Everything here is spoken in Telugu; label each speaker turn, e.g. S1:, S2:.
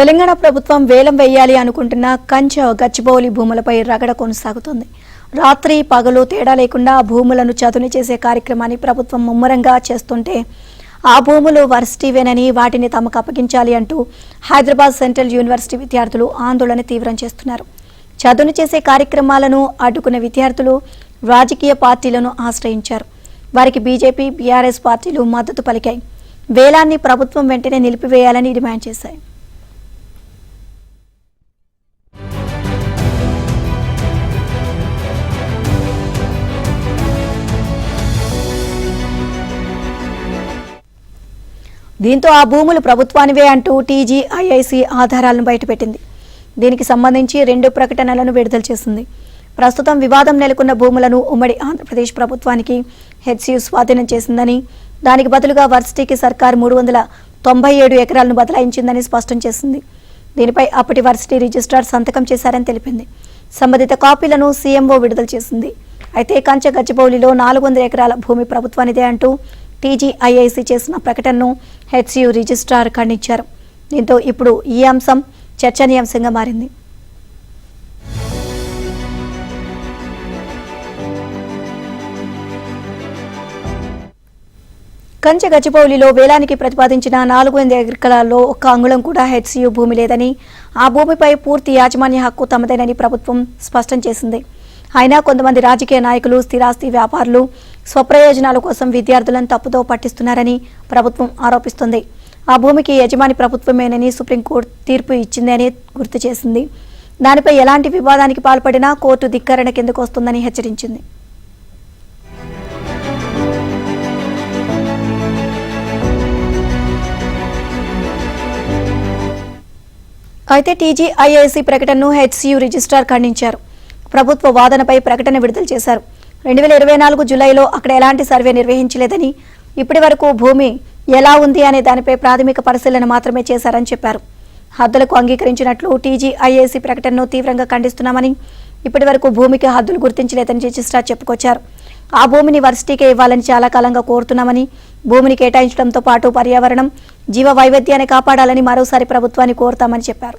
S1: తెలంగాణ ప్రభుత్వం వేలం వేయాలి అనుకుంటున్న కంచ గచ్చిబౌలి భూములపై రగడ కొనసాగుతోంది. రాత్రి పగలు తేడా లేకుండా భూములను చదును చేసే కార్యక్రమాన్ని ప్రభుత్వం ముమ్మరంగా చేస్తుంటే ఆ భూములు వర్సిటీవేనని వాటిని తమకు అప్పగించాలి అంటూ హైదరాబాద్ సెంట్రల్ యూనివర్సిటీ విద్యార్థులు ఆందోళన తీవ్రం చేస్తున్నారు. చదును చేసే కార్యక్రమాలను అడ్డుకున్న విద్యార్థులు రాజకీయ పార్టీలను ఆశ్రయించారు. వారికి బీజేపీ, బీఆర్ఎస్ పార్టీలు మద్దతు పలికాయి. వేలాన్ని ప్రభుత్వం వెంటనే నిలిపివేయాలని డిమాండ్ చేశాయి. దీంతో ఆ భూములు ప్రభుత్వానివే అంటూ టీజీఐఐసీ ఆధారాలను బయటపెట్టింది. దీనికి సంబంధించి 2 ప్రకటనలను విడుదల చేసింది. ప్రస్తుతం వివాదం నెలకొన్న భూములను ఉమ్మడి ఆంధ్రప్రదేశ్ ప్రభుత్వానికి హెచ్సియు స్వాధీనం చేసిందని, దానికి బదులుగా వర్సిటీకి సర్కార్ 397 ఎకరాలను బదలాయించిందని స్పష్టం చేసింది. దీనిపై అప్పటి వర్సిటీ రిజిస్ట్రార్ సంతకం చేశారని తెలిపింది. సంబంధిత కాపీలను సీఎంఓ విడుదల చేసింది. అయితే కంచ గచ్చిబౌలిలో 400 ఎకరాల భూమి ప్రభుత్వానిదే అంటూ టీజీఐఐసీ చేసిన ప్రకటనను హెచ్సియు రిజిస్ట్రార్ ఖండించారు. దీంతో ఇప్పుడు ఈ అంశం చర్చనీయాంశంగా మారింది. కంచ గచ్చిబౌలిలో వేలానికి ప్రతిపాదించిన 400 ఎకరాల్లో 1 అంగుళం కూడా హెచ్సియు భూమి లేదని, ఆ భూమిపై పూర్తి యాజమాన్య హక్కు తమదేనని ప్రభుత్వం స్పష్టం చేసింది. అయినా కొంతమంది రాజకీయ నాయకులు, స్థిరాస్తి వ్యాపారులు స్వప్రయోజనాల కోసం విద్యార్థులను తప్పుదో పట్టిస్తున్నారని ప్రభుత్వం ఆరోపిస్తుంది. ఆ భూమికి యజమాని ప్రభుత్వమేనని సుప్రీంకోర్టు తీర్పు ఇచ్చిందని గుర్తు చేసింది. దానిపై ఎలాంటి వివాదానికి పాల్పడినా కోర్టు ధిక్కరణ కిందకు వస్తుందని హెచ్చరించింది. అయితే టీజీఐఐసీ ప్రకటనను హెచ్సియు రిజిస్ట్రార్ ఖండించారు. ప్రభుత్వ వాదనపై ప్రకటన విడుదల చేశారు. 2024 జూలైలో అక్కడ ఎలాంటి సర్వే నిర్వహించలేదని, ఇప్పటి వరకు భూమి ఎలా ఉంది అనే దానిపై ప్రాథమిక పరిశీలన మాత్రమే చేశారని చెప్పారు. హద్దులకు అంగీకరించినట్లు టీజీఐఐసీ ప్రకటనను తీవ్రంగా ఖండిస్తున్నామని, ఇప్పటి వరకు భూమికి హద్దులు గుర్తించలేదని రిజిస్ట్రార్ చెప్పుకొచ్చారు. ఆ భూమిని వర్సిటీకే ఇవ్వాలని చాలా కాలంగా కోరుతున్నామని, భూమిని కేటాయించడంతో పాటు పర్యావరణం, జీవ వైవిధ్యాన్ని కాపాడాలని మరోసారి ప్రభుత్వాన్ని కోరుతామని చెప్పారు.